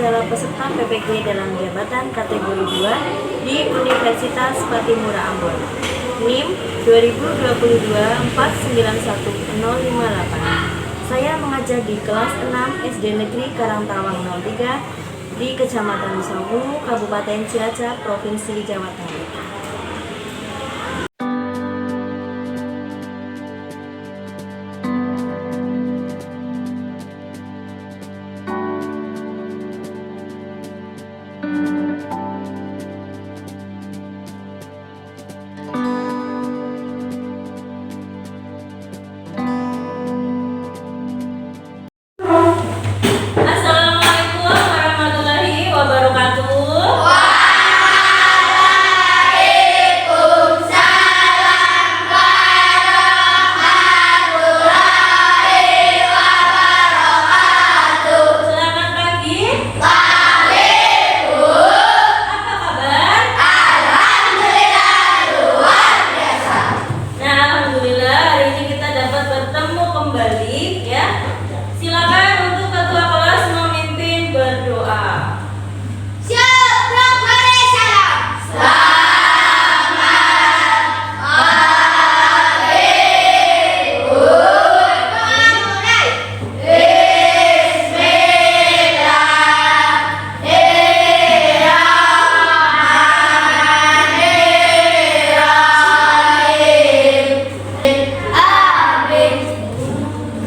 adalah peserta PPG dalam jabatan kategori 2 di Universitas Patimura Ambon. NIM 2022 491-058. Saya mengajar di kelas 6 SD Negeri Karangtawang 03 di Kecamatan Sawu, Kabupaten Cilacap, Provinsi Jawa Tengah.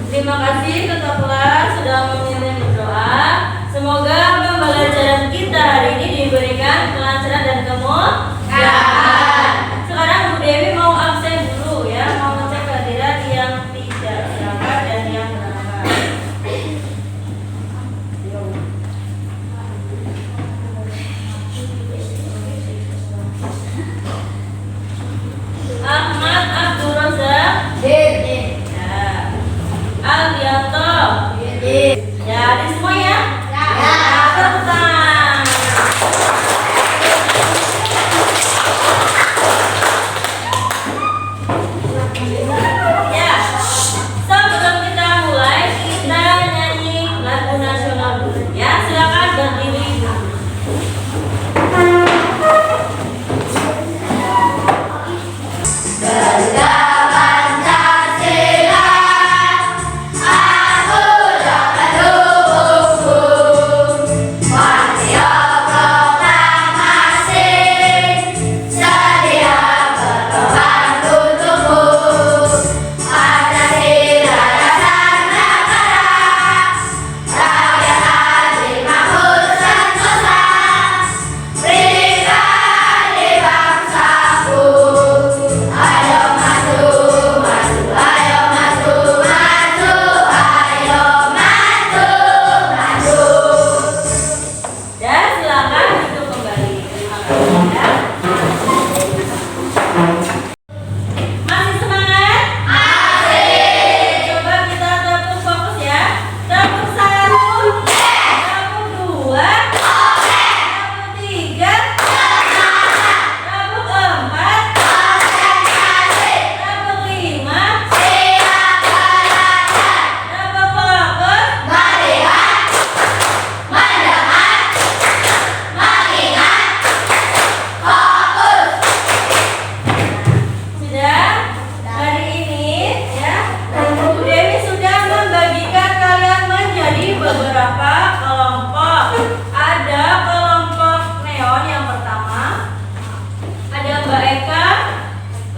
Terima kasih ketua kelas sudah memimpin berdoa. Semoga pembelajaran kita hari ini diberikan kelancaran dan kemudahan. Sekarang Bu Dewi mau absen dulu ya, mau ngecek kehadiran yang tidak berangkat dan yang berangkat. Ahmad Abdul Razak. Aldianto. Ya, ada semua ya? Ya. Tepuk tangan. Ya. Sebelum kita mulai, kita nyanyi lagu nasional dulu. Ya, silakan berdiri.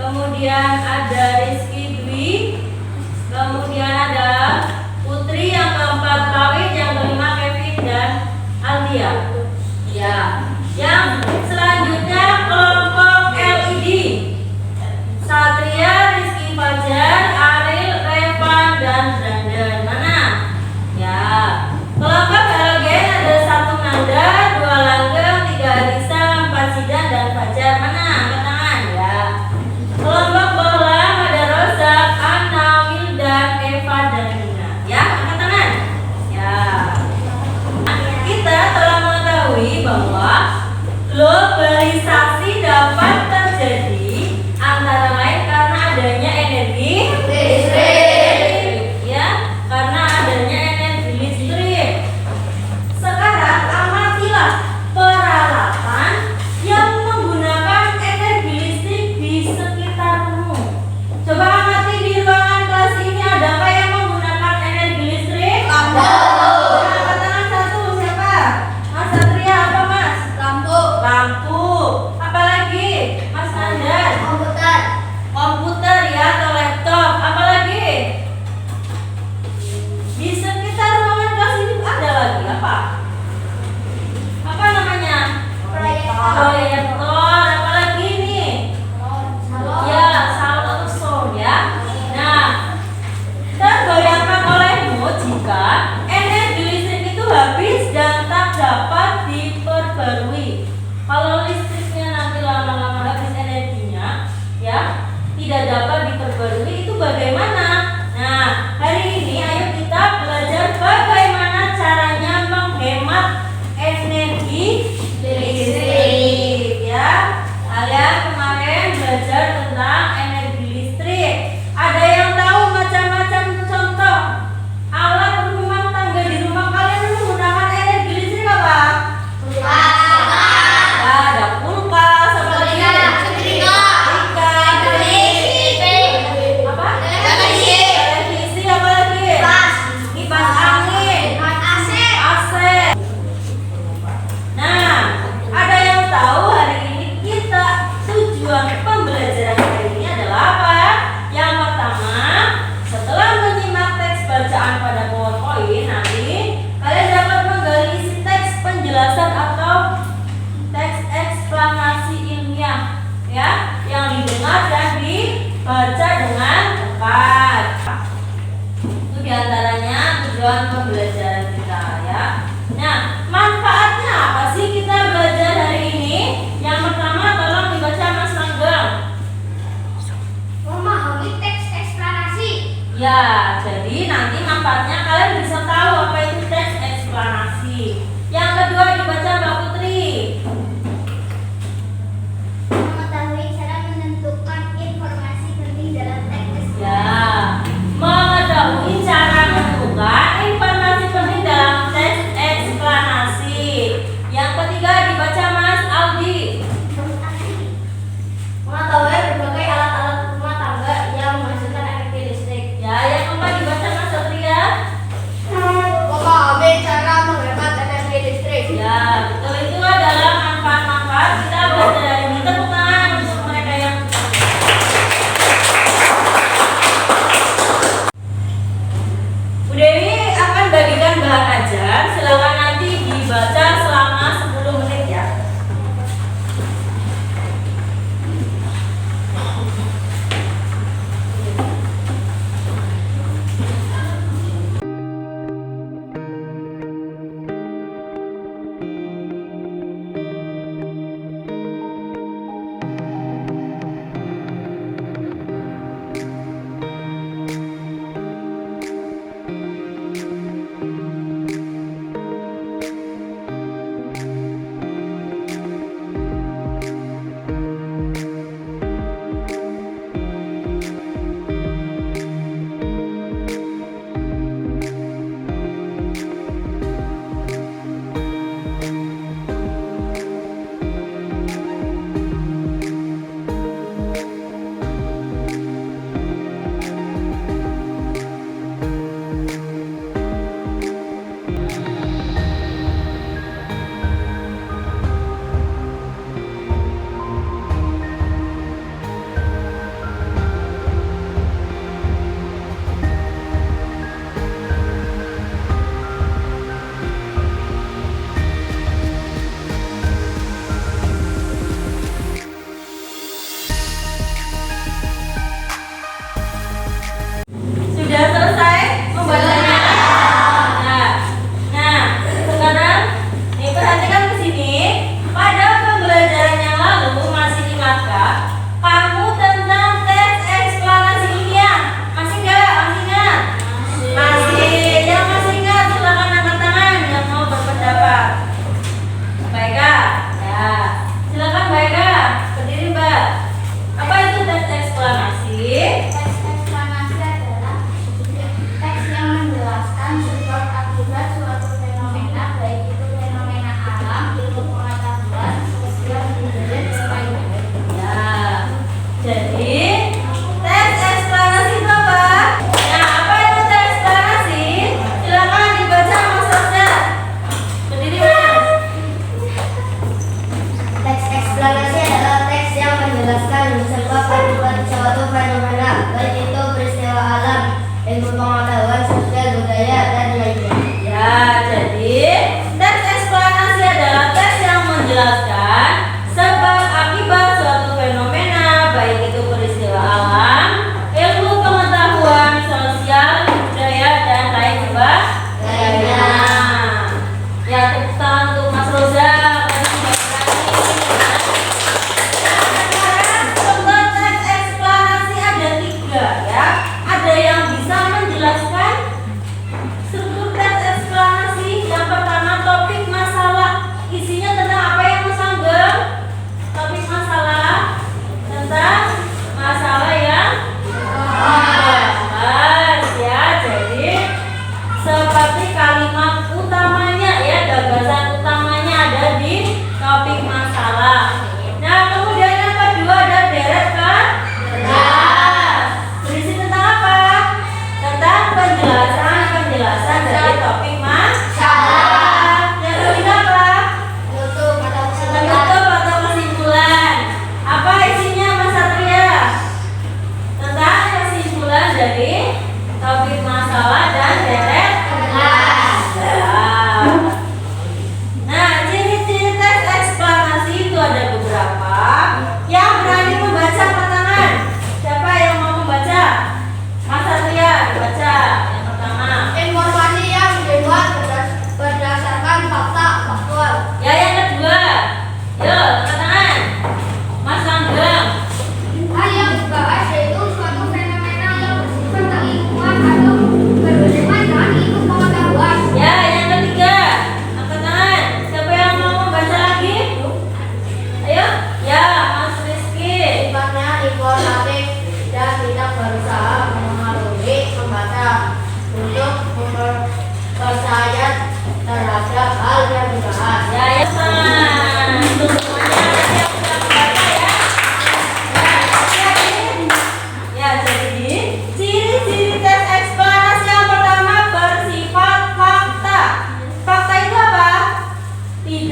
Kemudian ada Rizky Dwi, kemudian ada Putri, yang keempat Kawin, yang kelima Kevin dan Aldia. Ya, yang selanjutnya kelompok LED. Satria, Rizky Fajar, Ariel, Revan dan Brandon. Mana? Ya. Kelompok halogen ada 1 Nanda, 2 Langgeng, 3 Adisa, 4 Sidan dan Fajar. Mana? Angkat tangan ya. Kelompok bola ada Rozak, Anna, Wildan, Eva dan Nina. Ya, angkat tangan. Ya. Kita telah mengetahui bahwa globalisasi dalam penjelasan atau teks eksplanasi ilmiah ya, yang didengar dan dibaca dengan tepat. Itu diantaranya tujuan pembelajaran kita ya. Nah, manfaatnya apa sih kita belajar hari ini? Yang pertama tolong dibaca Mas Langgeng. Memahami teks eksplanasi. Ya, jadi nanti manfaatnya kalian bisa tahu apa itu teks eksplanasi. Yang kedua dibaca Mbak Putri. Mengetahui cara menentukan informasi penting dalam teks. Ya, mengetahui cara menentukan informasi penting dalam teks eksplanasi. Yang ketiga dibaca Mas Aldi. Mengetahui berbagai alat-alat rumah tangga yang menghasilkan energi listrik. Ya, yang keempat dibaca Mas Satria. Memahami cara menghemat energi listrik. Ya, betul, itu adalah manfaat-manfaat kita belajar hari ini. Tepuk tangan untuk mereka yang Bu Dewi akan bagikan bahan ajar. Silakan nanti dibaca selama 10 menit ya.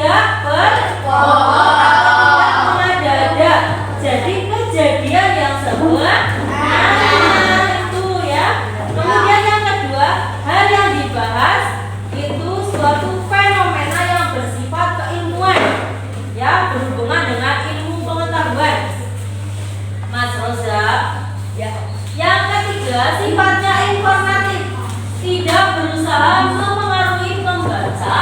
tidak mengada-ada. Jadi kejadian yang sebenarnya itu ya. Kemudian yang kedua, hal yang dibahas itu suatu fenomena yang bersifat keilmuan, ya, berhubungan dengan ilmu pengetahuan. Mas Roza, ya. Yang ketiga, sifatnya informatif, tidak berusaha memengaruhi pembaca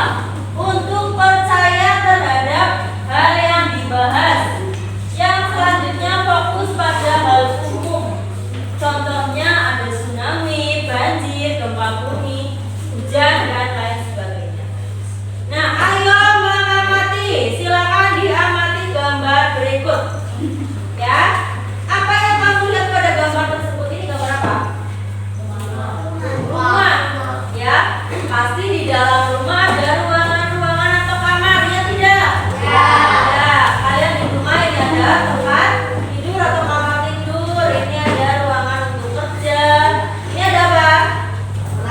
untuk percaya terhadap hal yang dibahas. Yang selanjutnya fokus pada hal umum. Contohnya ada tsunami, banjir, gempa bumi, hujan, dan lain sebagainya. Nah, ayo mengamati. Silakan diamati gambar berikut. Ya, apa yang kamu lihat pada gambar tersebut? Ini gambar apa? Rumah. Ya, pasti di dalam rumah ada ruangan-ruangan atau kamar, ya tidak? Ya. Kalian di rumah ini ada tempat tidur atau kamar tidur. Ini ada ruangan untuk kerja. Ini ada apa?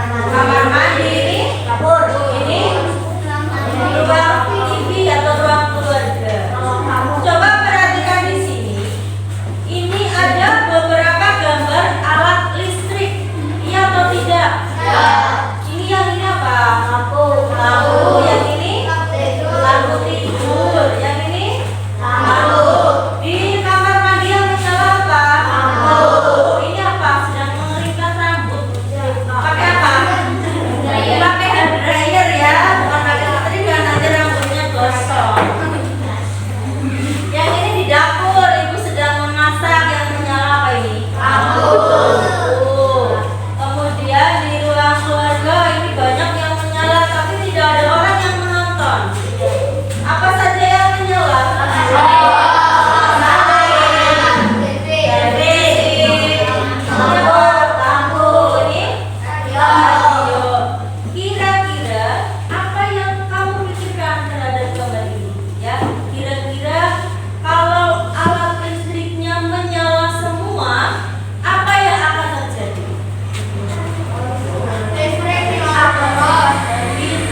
Kamar mandi. Ini dapur. Ini ruang TV atau ruang keluarga. Coba perhatikan di sini. Ini ada beberapa gambar alat listrik. Iya atau tidak? Ya. Ini yang ini apa? Lampu. Yang ini? Lampu tidur. Yang ini? Lampu. Di kamar mandi yang menyala apa? Lampu. Ini apa? Sedang mengeringkan rambut. Pakai apa? Pakai hair dryer ya, bukan pakai katri biar nanti rambutnya gosong. Yang ini di dapur, ibu sedang memasak, yang menyala apa ini? Lampu. Kemudian di ruang keluarga ini banyak yang menyala, tapi tidak ada orang yang menonton. Apa saja yang menyala? Kira-kira apa yang kamu pikirkan terhadap gambar ini? Ya, kira-kira kalau alat listriknya menyala semua, apa yang akan terjadi?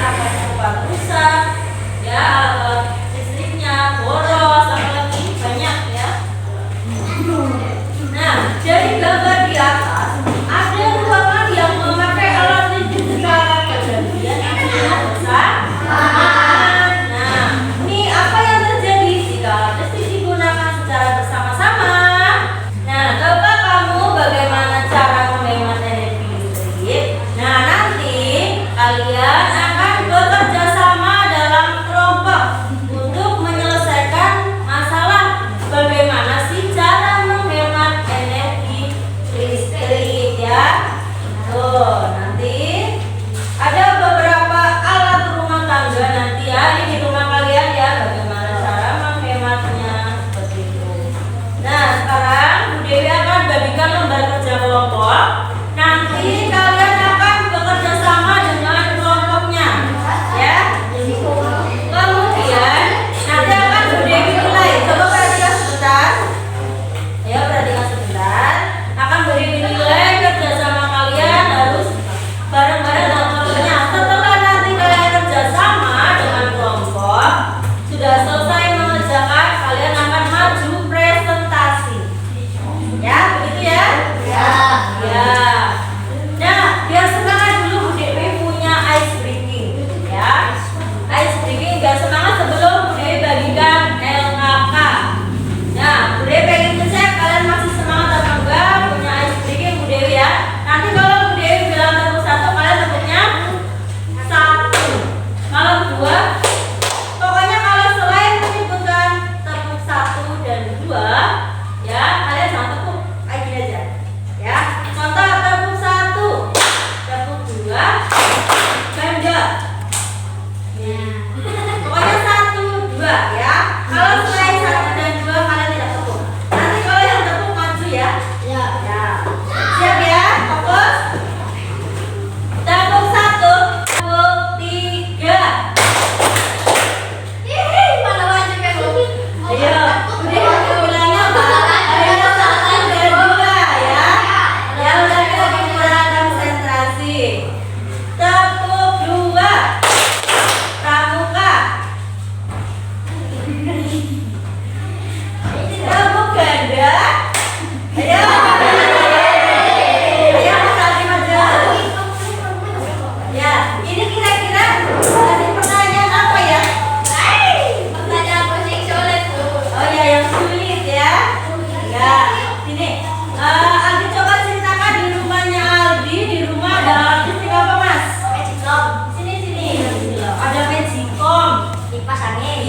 Akan cepat rusak, ya, alat listriknya boros, apalagi banyak ya. Nah, dari gambar di atas ada ruangan yang memakai alat listrik secara bergantian, artinya bersamaan. Nah, ini apa yang terjadi jika alat listrik digunakan secara bersama-sama? Nah, coba kamu bagaimana cara menghemat energi listrik? Nah, nanti kalian akan bekerja sama dalam kelompok untuk menyelesaikan masalah bagaimana sih cara menghemat energi listrik ya. Tuh, nanti ada beberapa alat rumah tangga nanti ya, ini di rumah kalian ya, bagaimana cara menghematnya seperti itu. Nah, sekarang Bu Dewi akan bagikan lembar kerja kelompok. Nanti kalian akan bekerja sama dengan kelompoknya ya. Kemudian nanti akan Bu Dewi nilai. Coba perhatikan sebentar. Ya, perhatikan sebentar. Akan Bu Dewi nilai kerja sama kalian harus bareng-bareng dalam kelompoknya. Setelah nanti kalian kerja sama dengan kelompok, sudah selesai mengerjakan, kalian akan maju presentasi. Ya, begitu ya? Ya. Nah, biar semangat dulu Bu Dewi punya ice breaking ya. Ice breaking biar semangat sebelum Bu Dewi bagikan LKK. Nah, Bu Dewi pengen ngecek kalian masih semangat atau enggak punya ice breaking Bu Dewi ya. Nanti kalau Bu Dewi bilang terus satu, kalian tentunya satu. Kalau dua, pokoknya kalau selain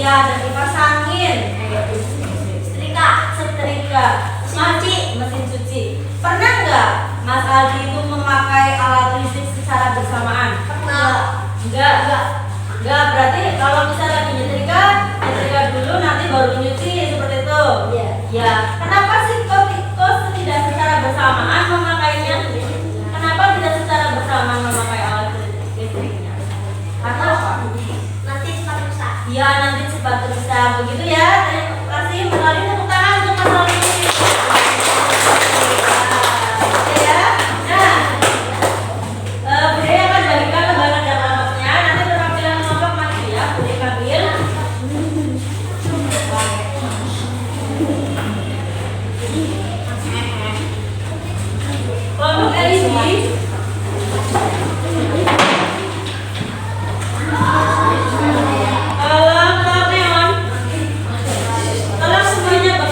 Ya, dan dipasangin. Setrika. Mesin cuci. Pernah nggak Mas Aldi itu memakai alat listrik secara bersamaan? Enggak. Berarti kalau misalnya lagi nyetrika dulu nanti baru nyuci seperti itu. Iya. Ya. Kenapa sih kok tidak secara bersamaan memakainya? Kenapa tidak secara bersamaan memakai alat listriknya? Karena apa? Nanti sepatu rusak. Iya, nanti sepatu rusak. Begitu ya. Terima kasih. Mas Aldi, tepuk tangan untuk Mas Aldi. Oke ya. Nah, Bude akan bagikan lembaran dan kelompoknya. Nanti perwakilan kelompok maju ya. Bude ambil. Kelompok LED. Kelompok neon. Tolong semuanya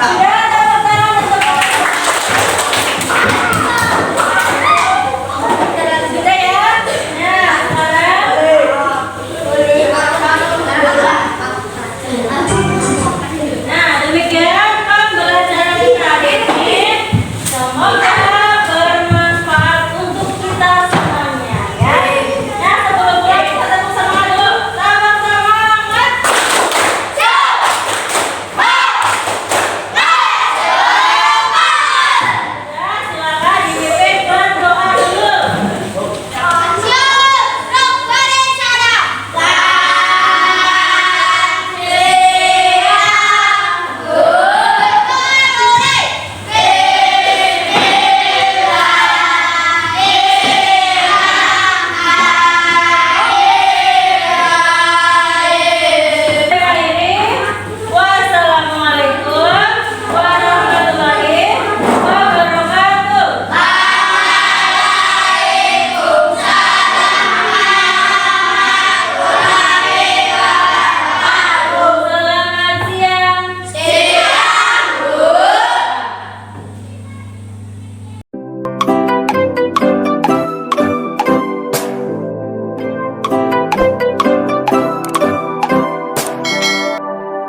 Sudah.